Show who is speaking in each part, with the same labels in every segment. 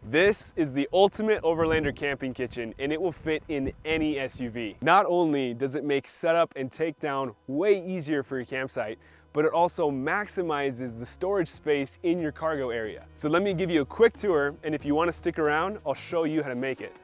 Speaker 1: This is the ultimate Overlander camping kitchen, and it will fit in any SUV. Not only does it make setup and takedown way easier for your campsite, but it also maximizes the storage space in your cargo area. So let me give you a quick tour, and if you want to stick around, I'll show you how to make it.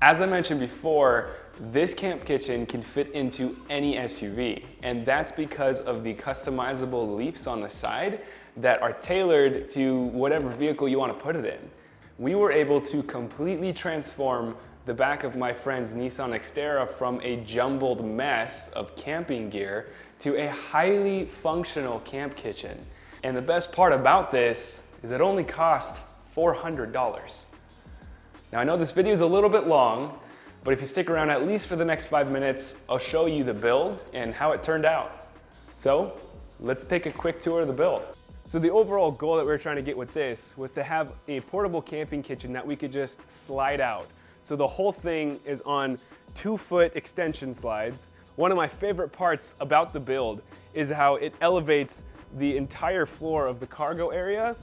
Speaker 1: As I mentioned before, this camp kitchen can fit into any SUV, and that's because of the customizable leaves on the side that are tailored to whatever vehicle you want to put it in. We were able to completely transform the back of my friend's Nissan Xterra from a jumbled mess of camping gear to a highly functional camp kitchen. And the best part about this is it only cost $400. Now I know this video is a little bit long, but if you stick around at least for the next 5 minutes, I'll show you the build and how it turned out. So let's take a quick tour of the build. So the overall goal that we were trying to get with this was to have a portable camping kitchen that we could just slide out. So the whole thing is on 2-foot extension slides. One of my favorite parts about the build is how it elevates the entire floor of the cargo area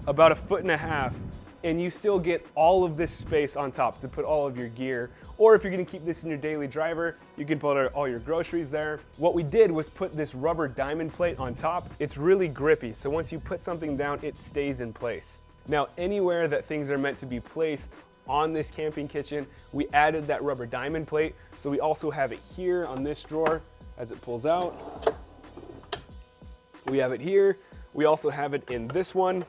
Speaker 1: about 1.5 feet, and you still get all of this space on top to put all of your gear. Or if you're gonna keep this in your daily driver, you can put all your groceries there. What we did was put this rubber diamond plate on top. It's really grippy, so once you put something down, it stays in place. Now, anywhere that things are meant to be placed on this camping kitchen, we added that rubber diamond plate. So we also have it here on this drawer as it pulls out. We have it here. We also have it in this one.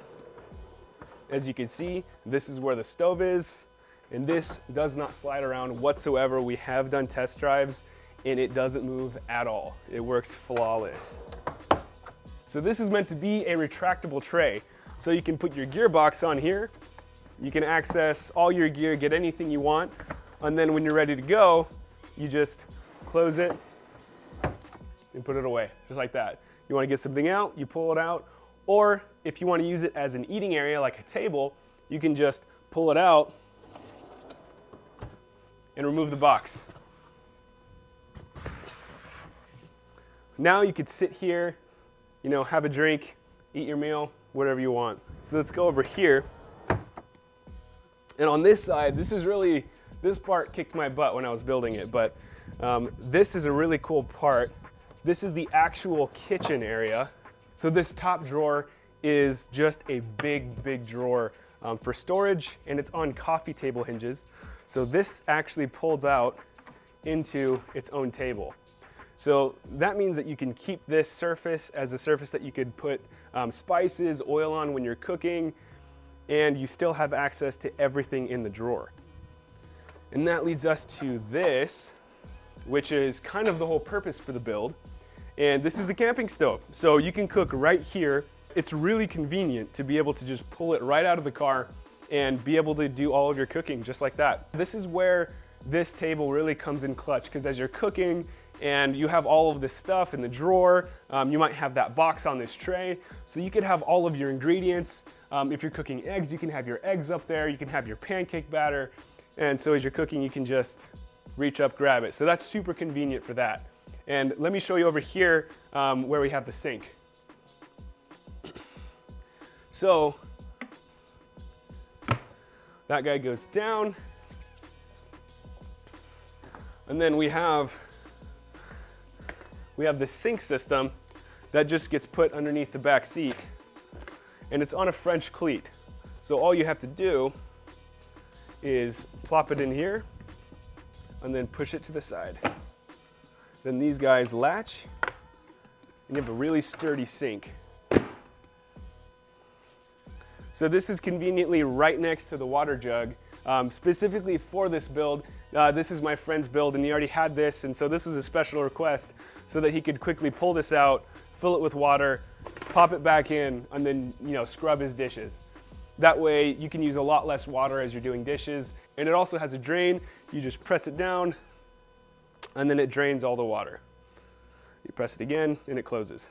Speaker 1: As you can see, this is where the stove is, and this does not slide around whatsoever. We have done test drives, and it doesn't move at all. It works flawless. So this is meant to be a retractable tray. So you can put your gearbox on here, you can access all your gear, get anything you want, and then when you're ready to go, you just close it and put it away, just like that. You want to get something out, you pull it out, or if you want to use it as an eating area like a table, you can just pull it out and remove the box. Now you could sit here, have a drink, eat your meal, whatever you want. So let's go over here. And on this side, this part kicked my butt when I was building it, but this is a really cool part. This is the actual kitchen area. So this top drawer is just a big drawer for storage, and it's on coffee table hinges. So this actually pulls out into its own table. So that means that you can keep this surface as a surface that you could put spices, oil on when you're cooking, and you still have access to everything in the drawer. And that leads us to this, which is kind of the whole purpose for the build. And this is the camping stove. So you can cook right here. It's really convenient to be able to just pull it right out of the car and be able to do all of your cooking just like that. This is where this table really comes in clutch, because as you're cooking and you have all of this stuff in the drawer, you might have that box on this tray. So you could have all of your ingredients. If you're cooking eggs, you can have your eggs up there. You can have your pancake batter. And so as you're cooking, you can just reach up, grab it. So that's super convenient for that. And let me show you over here where we have the sink. So that guy goes down, and then we have the sink system that just gets put underneath the back seat, and it's on a French cleat. So all you have to do is plop it in here and then push it to the side. Then these guys latch, and you have a really sturdy sink. So this is conveniently right next to the water jug, specifically for this build. This is my friend's build, and he already had this, and so this was a special request so that he could quickly pull this out, fill it with water, pop it back in, and then scrub his dishes. That way you can use a lot less water as you're doing dishes, and it also has a drain. You just press it down, and then it drains all the water. You press it again, and it closes.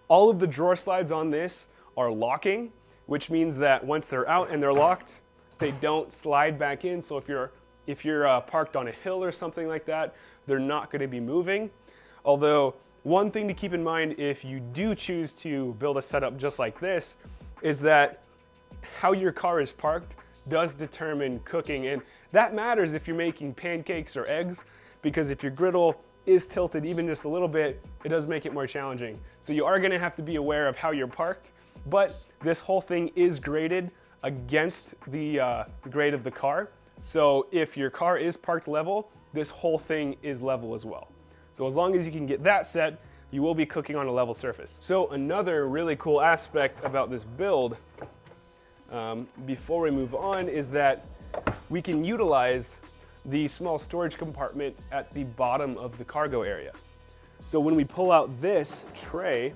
Speaker 1: All of the drawer slides on this are locking, which means that once they're out and they're locked, they don't slide back in. So if you're
Speaker 2: if you're parked on a hill or something like that, they're not going to be moving. Although, one thing to keep in mind if you do choose to build a setup just like this is that how your car is parked does determine cooking, and that matters if you're making pancakes or eggs, because if your griddle is tilted even just a little bit, it does make it more challenging. So you are going to have to be aware of how you're parked, but this whole thing is graded against the grade of the car. So if your car is parked level, this whole thing is level as well. So as long as you can get that set, you will be cooking on a level surface. So another really cool aspect about this build, before we move on, is that we can utilize the small storage compartment at the bottom of the cargo area. So when we pull out this tray,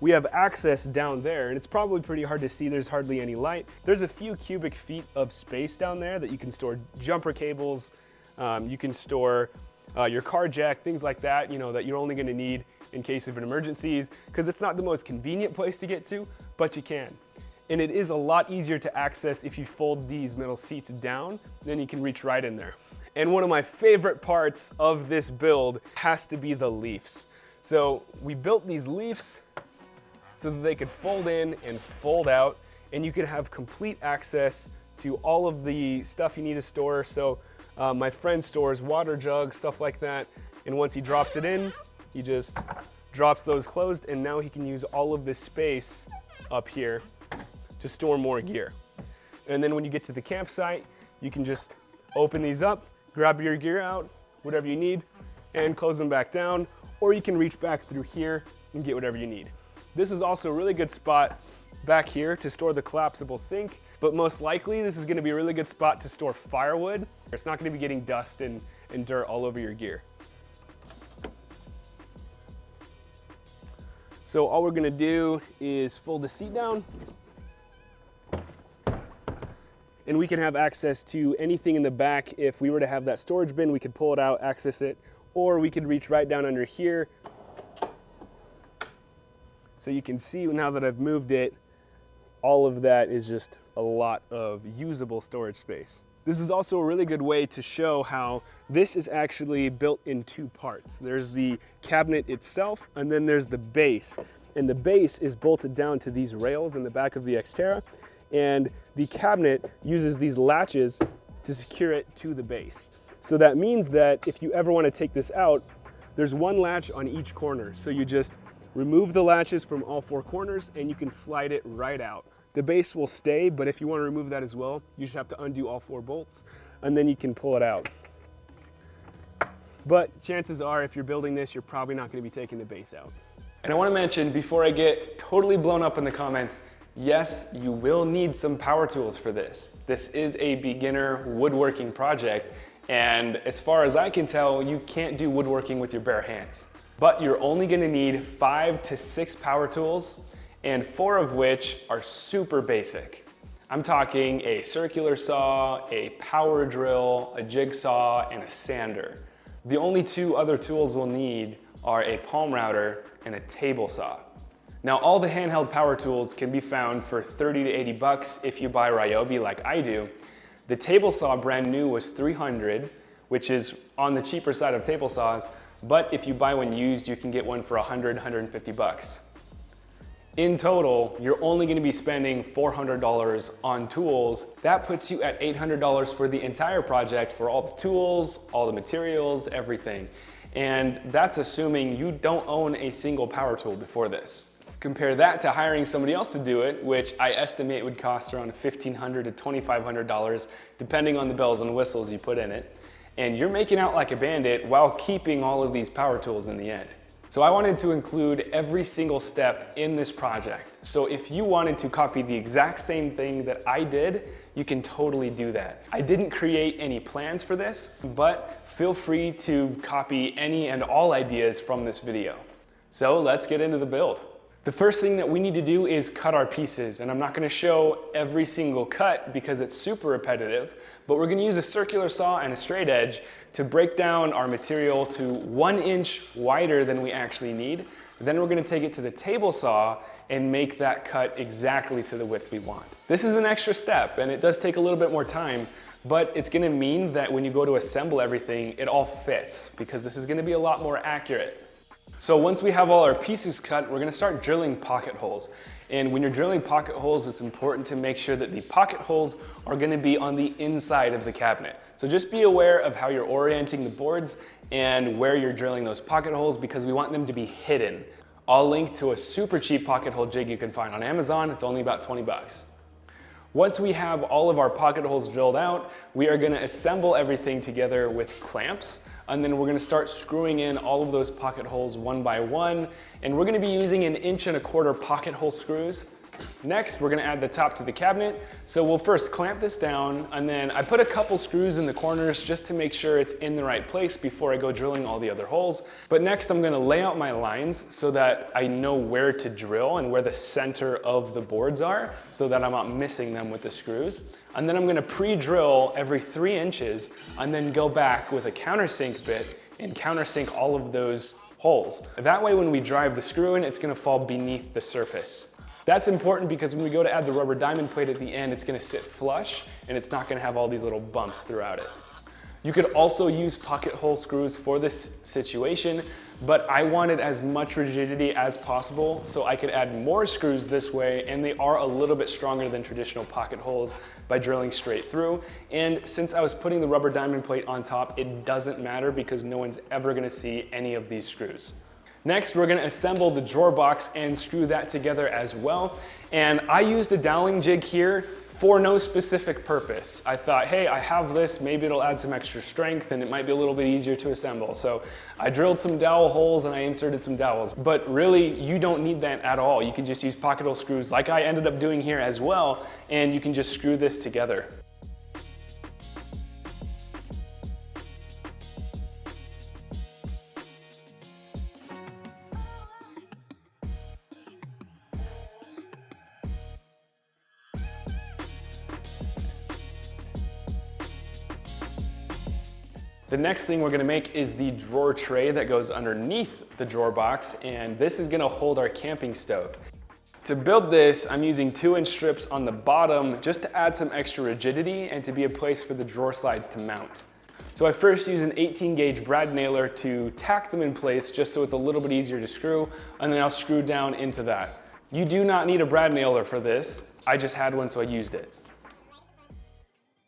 Speaker 2: we have access down there, and it's probably pretty hard to see, there's hardly any light. There's a few cubic feet of space down there that you can store jumper cables, you can store your car jack, things like that, you know, that you're only gonna need in case of an emergencies, because it's not the most convenient place to get to, but you can. And it is a lot easier to access if you fold these metal seats down, then you can reach right in there. And one of my favorite parts of this build has to be the leafs. So we built these leafs so that they could fold in and fold out, and you could have complete access to all of the stuff you need to store. So my friend stores water jugs, stuff like that, and once he drops it in, he just drops those closed, and now he can use all of this space up here to store more gear. And then when you get to the campsite, you can just open these up, grab your gear out, whatever you need, and close them back down, or you can reach back through here and get whatever you need. This is also a really good spot back here to store the collapsible sink, but most likely this is gonna be a really good spot to store firewood. It's not gonna be getting dust and dirt all over your gear. So all we're gonna do is fold the seat down, and we can have access to anything in the back. If we were to have that storage bin, we could pull it out, access it, or we could reach right down under here. So you can see now that I've moved it, all of that is just a lot of usable storage space. This is also a really good way to show how this is actually built in two parts. There's the cabinet itself, and then there's the base. And the base is bolted down to these rails in the back of the Xterra, and the cabinet uses these latches to secure it to the base. So that means that if you ever want to take this out, there's one latch on each corner. So you just remove the latches from all four corners and you can slide it right out. The base will stay, but if you want to remove that as well, you just have to undo all four bolts and then you can pull it out. But chances are, if you're building this, you're probably not going to be taking the base out.
Speaker 1: And I want to mention, before I get totally blown up in the comments, yes, you will need some power tools for this. This is a beginner woodworking project, and as far as I can tell, you can't do woodworking with your bare hands. But you're only gonna need 5 to 6 power tools, and 4 of which are super basic. I'm talking a circular saw, a power drill, a jigsaw, and a sander. The only 2 other tools we'll need are a palm router and a table saw. Now, all the handheld power tools can be found for 30 to 80 bucks if you buy Ryobi like I do. The table saw brand new was 300, which is on the cheaper side of table saws, but if you buy one used, you can get one for 100, 150 bucks. In total, you're only gonna be spending $400 on tools. That puts you at $800 for the entire project for all the tools, all the materials, everything. And that's assuming you don't own a single power tool before this. Compare that to hiring somebody else to do it, which I estimate would cost around $1,500 to $2,500, depending on the bells and whistles you put in it. And you're making out like a bandit while keeping all of these power tools in the end. So I wanted to include every single step in this project. So if you wanted to copy the exact same thing that I did, you can totally do that. I didn't create any plans for this, but feel free to copy any and all ideas from this video. So let's get into the build. The first thing that we need to do is cut our pieces, and I'm not gonna show every single cut because it's super repetitive, but we're gonna use a circular saw and a straight edge to break down our material to 1 inch wider than we actually need. Then we're gonna take it to the table saw and make that cut exactly to the width we want. This is an extra step, and it does take a little bit more time, but it's gonna mean that when you go to assemble everything, it all fits, because this is gonna be a lot more accurate. So once we have all our pieces cut, we're gonna start drilling pocket holes. And when you're drilling pocket holes, it's important to make sure that the pocket holes are gonna be on the inside of the cabinet. So just be aware of how you're orienting the boards and where you're drilling those pocket holes, because we want them to be hidden. I'll link to a super cheap pocket hole jig you can find on Amazon. It's only about 20 bucks. Once we have all of our pocket holes drilled out, we are gonna assemble everything together with clamps, and then we're gonna start screwing in all of those pocket holes one by one, and we're gonna be using 1¼ inch pocket hole screws. Next, we're gonna add the top to the cabinet. So we'll first clamp this down, and then I put a couple screws in the corners just to make sure it's in the right place before I go drilling all the other holes. But next, I'm gonna lay out my lines so that I know where to drill and where the center of the boards are, so that I'm not missing them with the screws. And then I'm gonna pre-drill every 3 inches, and then go back with a countersink bit and countersink all of those holes. That way, when we drive the screw in, it's gonna fall beneath the surface. That's important because when we go to add the rubber diamond plate at the end, it's gonna sit flush and it's not gonna have all these little bumps throughout it. You could also use pocket hole screws for this situation, but I wanted as much rigidity as possible, so I could add more screws this way, and they are a little bit stronger than traditional pocket holes by drilling straight through. And since I was putting the rubber diamond plate on top, it doesn't matter because no one's ever gonna see any of these screws. Next, we're gonna assemble the drawer box and screw that together as well. And I used a doweling jig here for no specific purpose. I thought, hey, I have this, maybe it'll add some extra strength and it might be a little bit easier to assemble. So I drilled some dowel holes and I inserted some dowels. But really, you don't need that at all. You can just use pocket hole screws like I ended up doing here as well, and you can just screw this together. The next thing we're gonna make is the drawer tray that goes underneath the drawer box, and this is gonna hold our camping stove. To build this, I'm using 2-inch strips on the bottom just to add some extra rigidity and to be a place for the drawer slides to mount. So I first use an 18-gauge brad nailer to tack them in place just so it's a little bit easier to screw, and then I'll screw down into that. You do not need a brad nailer for this. I just had one, so I used it.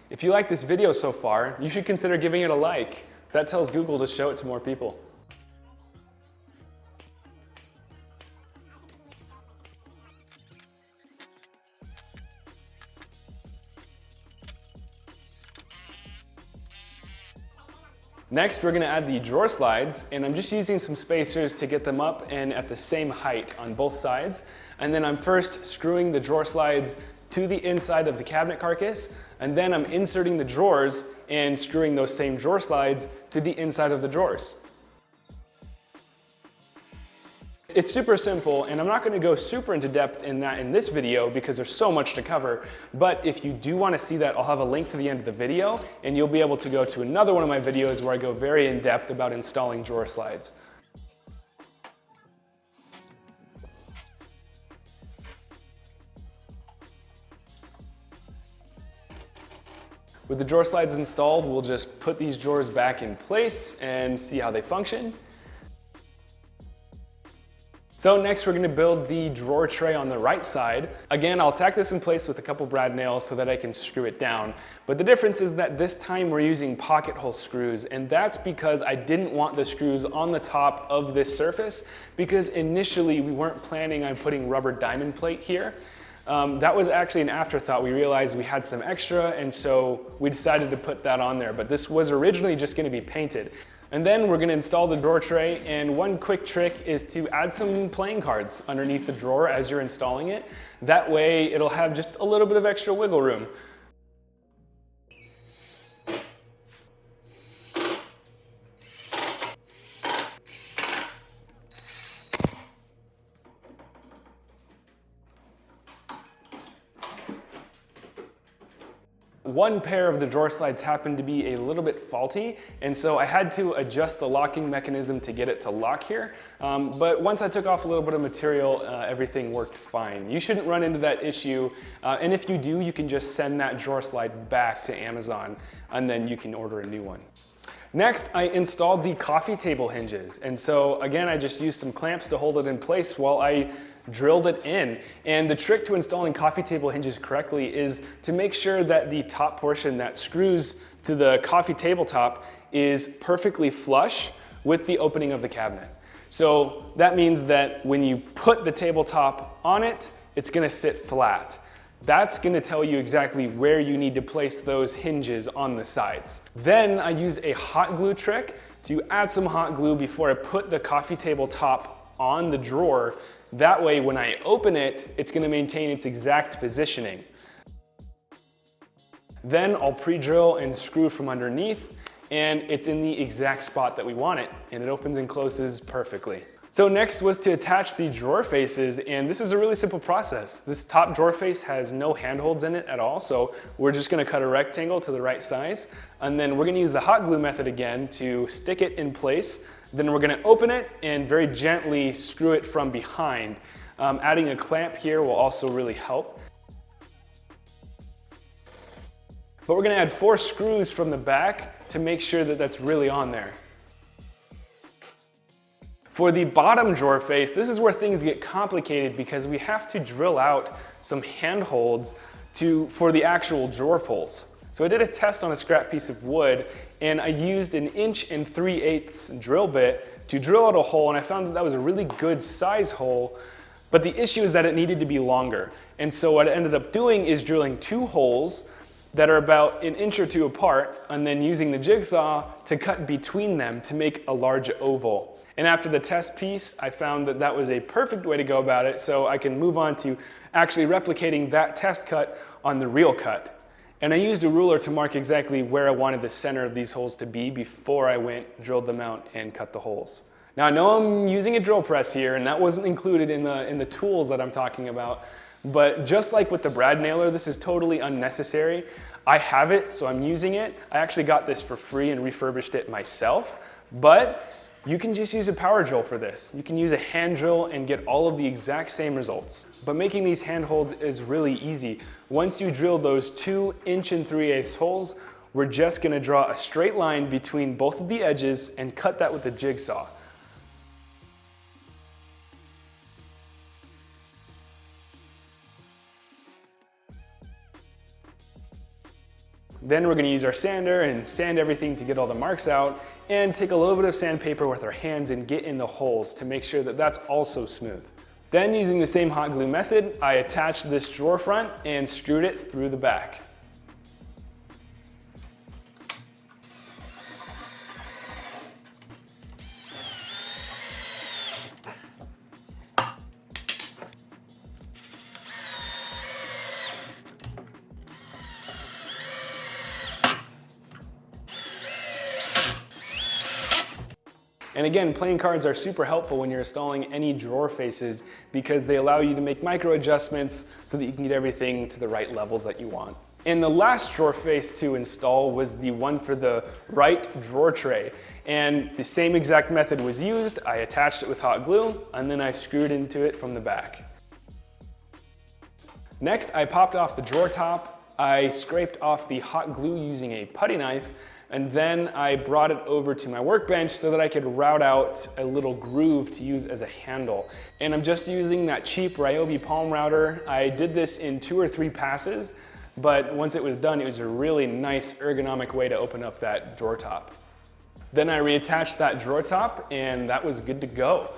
Speaker 1: If you like this video so far, you should consider giving it a like. That tells Google to show it to more people. Next, we're gonna add the drawer slides, and I'm just using some spacers to get them up and at the same height on both sides. And then I'm first screwing the drawer slides to the inside of the cabinet carcass, and then I'm inserting the drawers and screwing those same drawer slides to the inside of the drawers. It's super simple, and I'm not gonna go super into depth in that in this video because there's so much to cover, but if you do wanna see that, I'll have a link to the end of the video, and you'll be able to go to another one of my videos where I go very in depth about installing drawer slides. With the drawer slides installed, we'll just put these drawers back in place and see how they function. So next we're gonna build the drawer tray on the right side. Again, I'll tack this in place with a couple brad nails so that I can screw it down. But the difference is that this time we're using pocket hole screws, and that's because I didn't want the screws on the top of this surface, because initially we weren't planning on putting rubber diamond plate here. That was actually an afterthought. We realized we had some extra, and so we decided to put that on there. But this was originally just gonna be painted. And then we're gonna install the drawer tray, and one quick trick is to add some playing cards underneath the drawer as you're installing it. That way it'll have just a little bit of extra wiggle room. one pair of the drawer slides happened to be a little bit faulty, and so I had to adjust the locking mechanism to get it to lock here. But once I took off a little bit of material, everything worked fine. You shouldn't run into that issue, and if you do, you can just send that drawer slide back to Amazon, and then you can order a new one. Next, I installed the coffee table hinges. And so again, I just used some clamps to hold it in place while I drilled it in. And the trick to installing coffee table hinges correctly is to make sure that the top portion that screws to the coffee tabletop is perfectly flush with the opening of the cabinet. So that means that when you put the tabletop on it, it's gonna sit flat. That's gonna tell you exactly where you need to place those hinges on the sides. Then I use a hot glue trick to add some hot glue before I put the coffee table top on the drawer. That way, when I open it, it's gonna maintain its exact positioning. Then I'll pre-drill and screw from underneath, and it's in the exact spot that we want it, and it opens and closes perfectly. So next was to attach the drawer faces, and this is a really simple process. This top drawer face has no handholds in it at all, so we're just gonna cut a rectangle to the right size, and then we're gonna use the hot glue method again to stick it in place. Then we're gonna open it and very gently screw it from behind. Adding a clamp here will also really help. But we're gonna add 4 screws from the back to make sure that that's really on there. For the bottom drawer face, this is where things get complicated because we have to drill out some handholds for the actual drawer pulls. So I did a test on a scrap piece of wood, and I used an 1 3/8 drill bit to drill out a hole, and I found that that was a really good size hole, but the issue is that it needed to be longer. And so what I ended up doing is drilling 2 holes that are about 1 inch or 2 apart, and then using the jigsaw to cut between them to make a large oval. And after the test piece, I found that that was a perfect way to go about it, so I can move on to actually replicating that test cut on the real cut. And I used a ruler to mark exactly where I wanted the center of these holes to be before I drilled them out and cut the holes. Now I know I'm using a drill press here, and that wasn't included in the tools that I'm talking about, but just like with the brad nailer, this is totally unnecessary. I have it, so I'm using it. I actually got this for free and refurbished it myself, but you can just use a power drill for this. You can use a hand drill and get all of the exact same results. But making these handholds is really easy. Once you drill those 2 1 3/8 holes, we're just gonna draw a straight line between both of the edges and cut that with a jigsaw. Then we're gonna use our sander and sand everything to get all the marks out, and take a little bit of sandpaper with our hands and get in the holes to make sure that that's also smooth. Then using the same hot glue method, I attached this drawer front and screwed it through the back. And again, playing cards are super helpful when you're installing any drawer faces because they allow you to make micro adjustments so that you can get everything to the right levels that you want. And the last drawer face to install was the one for the right drawer tray. And the same exact method was used. I attached it with hot glue, and then I screwed into it from the back. Next, I popped off the drawer top. I scraped off the hot glue using a putty knife, and then I brought it over to my workbench so that I could route out a little groove to use as a handle. And I'm just using that cheap Ryobi palm router. I did this in 2 or 3 passes, but once it was done, it was a really nice ergonomic way to open up that drawer top. Then I reattached that drawer top, and that was good to go.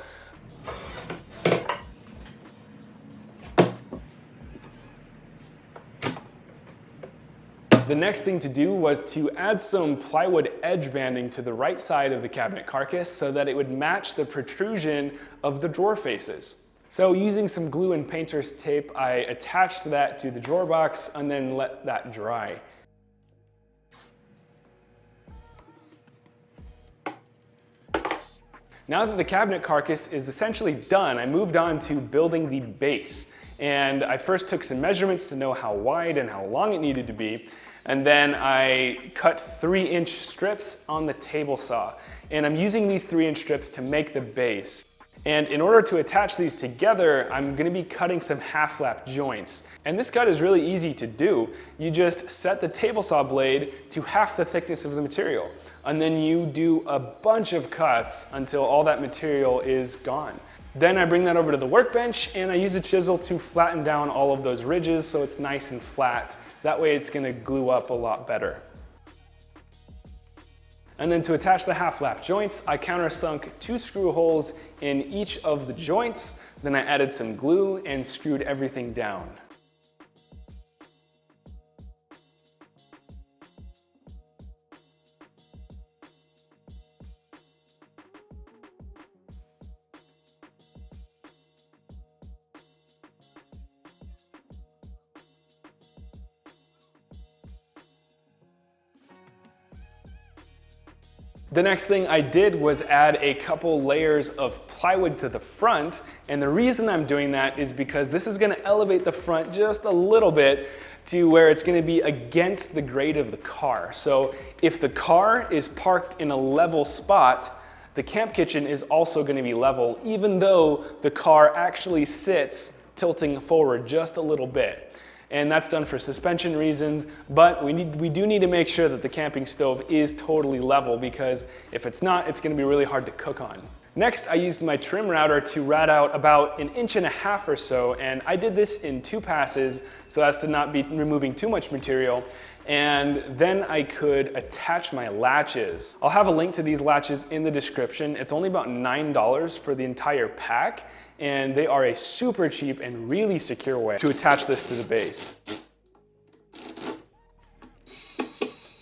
Speaker 1: The next thing to do was to add some plywood edge banding to the right side of the cabinet carcass so that it would match the protrusion of the drawer faces. So using some glue and painter's tape, I attached that to the drawer box and then let that dry. Now that the cabinet carcass is essentially done, I moved on to building the base. And I first took some measurements to know how wide and how long it needed to be. And then I cut 3-inch strips on the table saw. And I'm using these 3-inch strips to make the base. And in order to attach these together, I'm gonna be cutting some half-lap joints. And this cut is really easy to do. You just set the table saw blade to half the thickness of the material. And then you do a bunch of cuts until all that material is gone. Then I bring that over to the workbench and I use a chisel to flatten down all of those ridges so it's nice and flat. That way it's gonna glue up a lot better. And then to attach the half-lap joints, I countersunk 2 screw holes in each of the joints. Then I added some glue and screwed everything down. The next thing I did was add a couple layers of plywood to the front, and the reason I'm doing that is because this is going to elevate the front just a little bit to where it's going to be against the grade of the car. So if the car is parked in a level spot, the camp kitchen is also going to be level, even though the car actually sits tilting forward just a little bit. And that's done for suspension reasons, but we do need to make sure that the camping stove is totally level, because if it's not, it's gonna be really hard to cook on. Next, I used my trim router to rat out about 1.5 inches or so, and I did this in 2 passes so as to not be removing too much material. And then I could attach my latches. I'll have a link to these latches in the description. It's only about $9 for the entire pack, and they are a super cheap and really secure way to attach this to the base.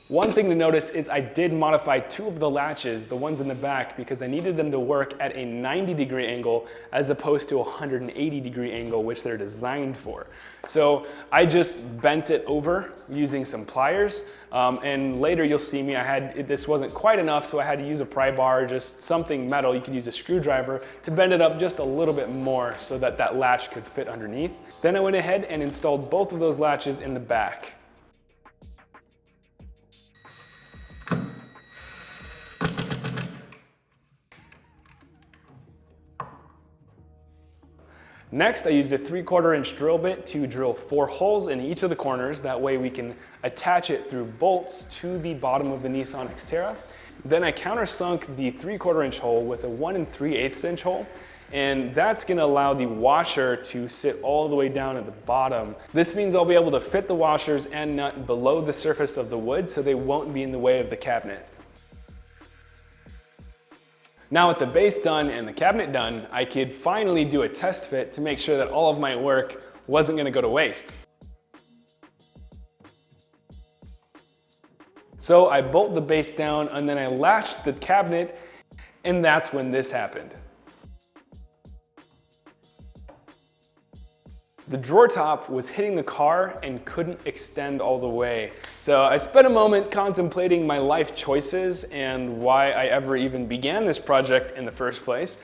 Speaker 1: One thing to notice is I did modify 2 of the latches, the ones in the back, because I needed them to work at a 90-degree angle as opposed to a 180-degree angle, which they're designed for. So I just bent it over using some pliers, and later you'll see me, this wasn't quite enough, so I had to use a pry bar, just something metal. You could use a screwdriver to bend it up just a little bit more so that that latch could fit underneath. Then I went ahead and installed both of those latches in the back. Next, I used a 3/4 inch drill bit to drill 4 holes in each of the corners. That way we can attach it through bolts to the bottom of the Nissan Xterra. Then I countersunk the 3/4 inch hole with a 1 3/8 inch hole. And that's gonna allow the washer to sit all the way down at the bottom. This means I'll be able to fit the washers and nut below the surface of the wood so they won't be in the way of the cabinet. Now with the base done and the cabinet done, I could finally do a test fit to make sure that all of my work wasn't gonna go to waste. So I bolt the base down and then I latched the cabinet, and that's when this happened. The drawer top was hitting the car and couldn't extend all the way. So I spent a moment contemplating my life choices and why I ever even began this project in the first place.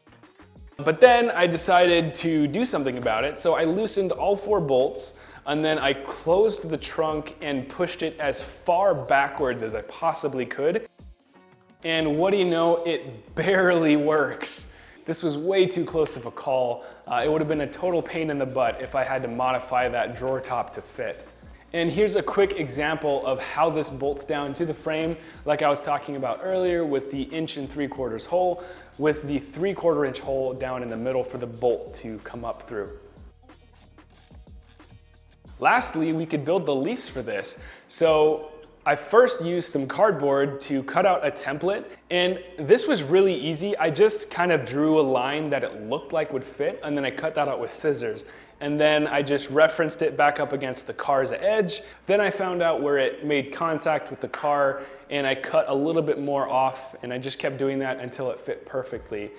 Speaker 1: But then I decided to do something about it, so I loosened all 4 bolts, and then I closed the trunk and pushed it as far backwards as I possibly could. And what do you know, it barely works. This was way too close of a call. It would have been a total pain in the butt if I had to modify that drawer top to fit. And here's a quick example of how this bolts down to the frame, like I was talking about earlier with the 1 3/4 inch hole, with the 3/4 inch hole down in the middle for the bolt to come up through. Lastly, we could build the leaves for this. So I first used some cardboard to cut out a template, and this was really easy. I just kind of drew a line that it looked like would fit, and then I cut that out with scissors. And then I just referenced it back up against the car's edge. Then I found out where it made contact with the car, and I cut a little bit more off, and I just kept doing that until it fit perfectly.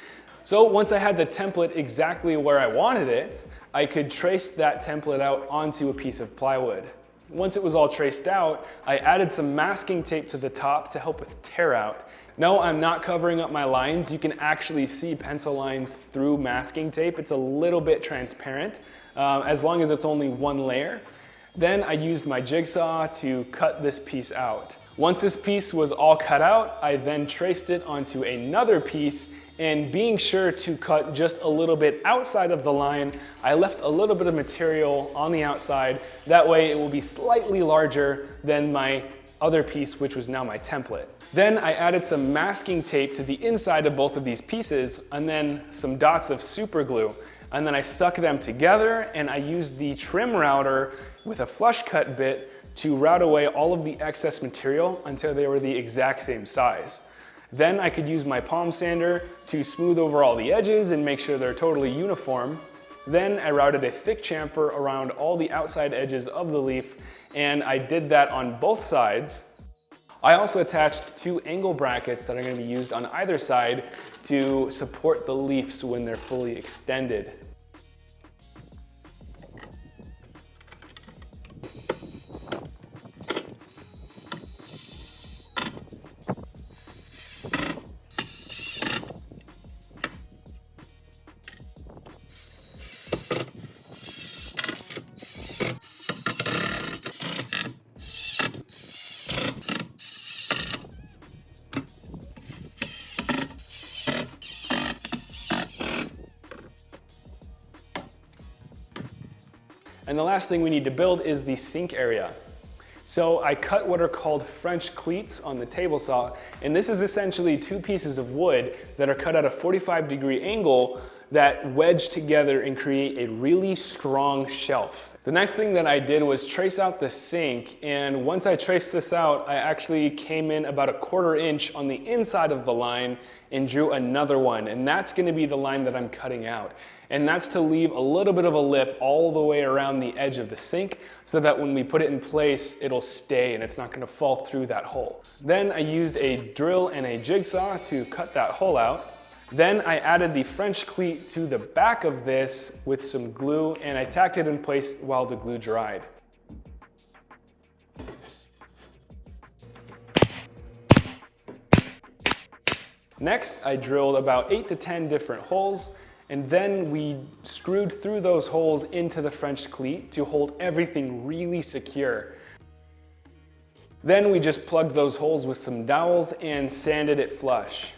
Speaker 1: So once I had the template exactly where I wanted it, I could trace that template out onto a piece of plywood. Once it was all traced out, I added some masking tape to the top to help with tear out. No, I'm not covering up my lines. You can actually see pencil lines through masking tape. It's a little bit transparent, as long as it's only 1 layer. Then I used my jigsaw to cut this piece out. Once this piece was all cut out, I then traced it onto another piece, and being sure to cut just a little bit outside of the line, I left a little bit of material on the outside. That way it will be slightly larger than my other piece, which was now my template. Then I added some masking tape to the inside of both of these pieces, and then some dots of super glue. And then I stuck them together, and I used the trim router with a flush cut bit to route away all of the excess material until they were the exact same size. Then I could use my palm sander to smooth over all the edges and make sure they're totally uniform. Then I routed a thick chamfer around all the outside edges of the leaf, and I did that on both sides. I also attached 2 angle brackets that are going to be used on either side to support the leaves when they're fully extended. And the last thing we need to build is the sink area. So I cut what are called French cleats on the table saw, and this is essentially 2 pieces of wood that are cut at a 45-degree angle that wedge together and create a really strong shelf. The next thing that I did was trace out the sink, and once I traced this out, I actually came in about a 1/4 inch on the inside of the line and drew another one, and that's going to be the line that I'm cutting out. And that's to leave a little bit of a lip all the way around the edge of the sink so that when we put it in place, it'll stay and it's not going to fall through that hole. Then I used a drill and a jigsaw to cut that hole out. Then I added the French cleat to the back of this with some glue, and I tacked it in place while the glue dried. Next, I drilled about 8 to 10 different holes, and then we screwed through those holes into the French cleat to hold everything really secure. Then we just plugged those holes with some dowels and sanded it flush.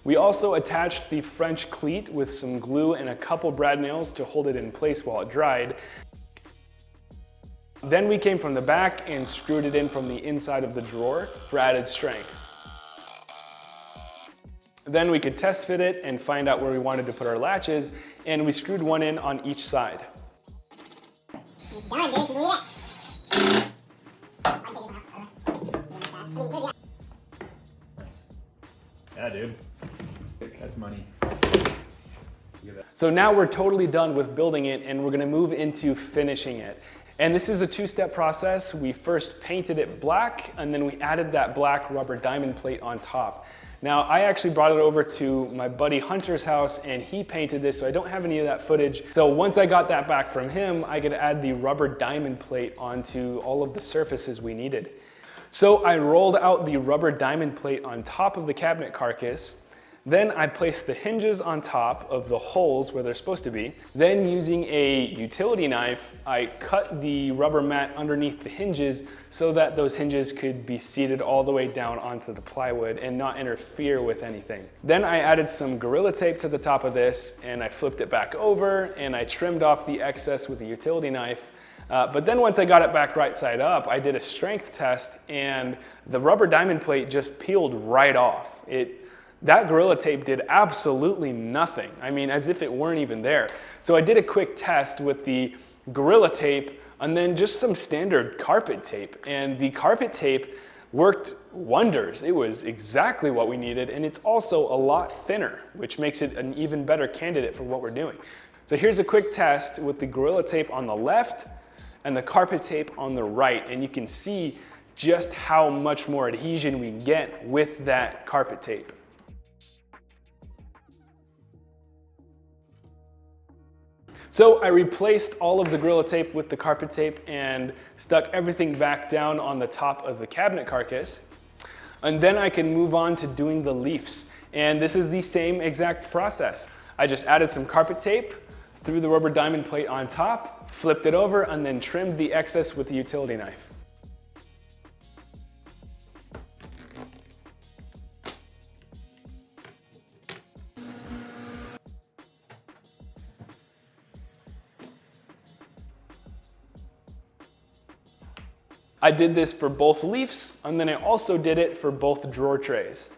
Speaker 1: We also attached the French cleat with some glue and a couple brad nails to hold it in place while it dried. Then we came from the back and screwed it in from the inside of the drawer for added strength. Then we could test fit it and find out where we wanted to put our latches, and we screwed one in on each side.
Speaker 3: Done, dude. Can you believe it?
Speaker 4: Yeah, dude. That's money.
Speaker 1: So now we're totally done with building it, and we're going to move into finishing it. And this is a 2-step process. We first painted it black, and then we added that black rubber diamond plate on top. Now, I actually brought it over to my buddy Hunter's house, and he painted this, so I don't have any of that footage. So once I got that back from him, I could add the rubber diamond plate onto all of the surfaces we needed. So I rolled out the rubber diamond plate on top of the cabinet carcass. Then I placed the hinges on top of the holes where they're supposed to be. Then using a utility knife, I cut the rubber mat underneath the hinges so that those hinges could be seated all the way down onto the plywood and not interfere with anything. Then I added some Gorilla Tape to the top of this, and I flipped it back over, and I trimmed off the excess with a utility knife. But then once I got it back right side up, I did a strength test, and the rubber diamond plate just peeled right off. That Gorilla Tape did absolutely nothing. I mean, as if it weren't even there. So I did a quick test with the Gorilla Tape and then just some standard carpet tape. And the carpet tape worked wonders. It was exactly what we needed, and it's also a lot thinner, which makes it an even better candidate for what we're doing. So here's a quick test with the Gorilla Tape on the left and the carpet tape on the right, and you can see just how much more adhesion we get with that carpet tape. So I replaced all of the Gorilla Tape with the carpet tape and stuck everything back down on the top of the cabinet carcass. And then I can move on to doing the leaves. And this is the same exact process. I just added some carpet tape, threw the rubber diamond plate on top, flipped it over, and then trimmed the excess with the utility knife. I did this for both leafs, and then I also did it for both drawer trays.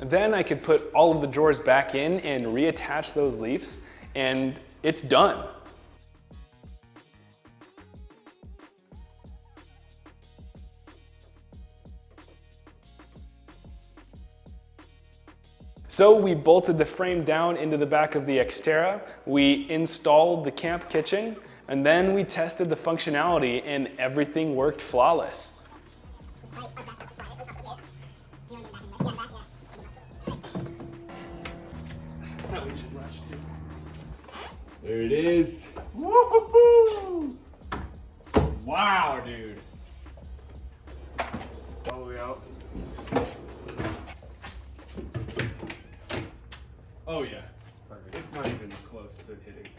Speaker 1: Then I could put all of the drawers back in and reattach those leaves, and it's done. So we bolted the frame down into the back of the Xterra, we installed the camp kitchen, and then we tested the functionality, and everything worked flawless.
Speaker 4: There it is. Woo-hoo-hoo! Wow, dude.
Speaker 2: All the way out. Oh yeah, it's perfect. It's not even close to hitting.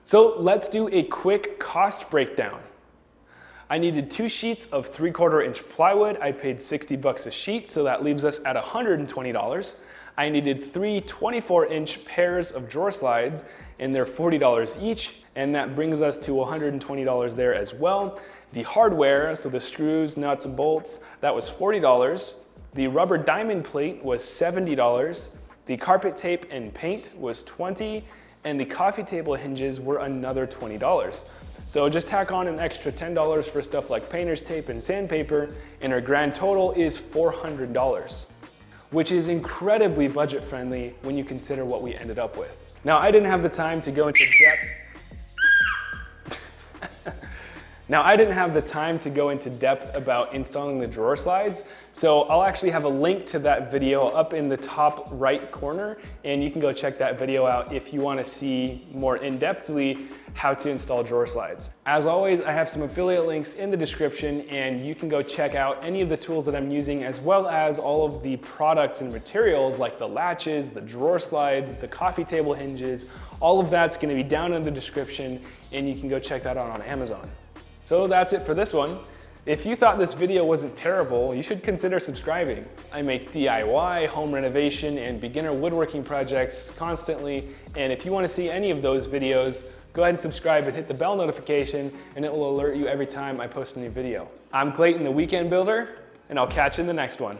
Speaker 1: So let's do a quick cost breakdown. I needed 2 sheets of 3/4 inch plywood. I paid $60 a sheet, so that leaves us at $120. I needed 3 24-inch pairs of drawer slides, and they're $40 each, and that brings us to $120 there as well. The hardware, so the screws, nuts, and bolts, that was $40. The rubber diamond plate was $70. The carpet tape and paint was $20, and the coffee table hinges were another $20. So just tack on an extra $10 for stuff like painter's tape and sandpaper, and our grand total is $400, which is incredibly budget friendly when you consider what we ended up with. Now, I didn't have the time to go into depth. About installing the drawer slides, so I'll actually have a link to that video up in the top right corner, and you can go check that video out if you want to see more in-depthly how to install drawer slides. As always, I have some affiliate links in the description, and you can go check out any of the tools that I'm using, as well as all of the products and materials like the latches, the drawer slides, the coffee table hinges. All of that's going to be down in the description, and you can go check that out on Amazon. So that's it for this one. If you thought this video wasn't terrible, you should consider subscribing. I make DIY, home renovation, and beginner woodworking projects constantly, and if you want to see any of those videos, go ahead and subscribe and hit the bell notification, and it will alert you every time I post a new video. I'm Clayton, the Weekend Builder, and I'll catch you in the next one.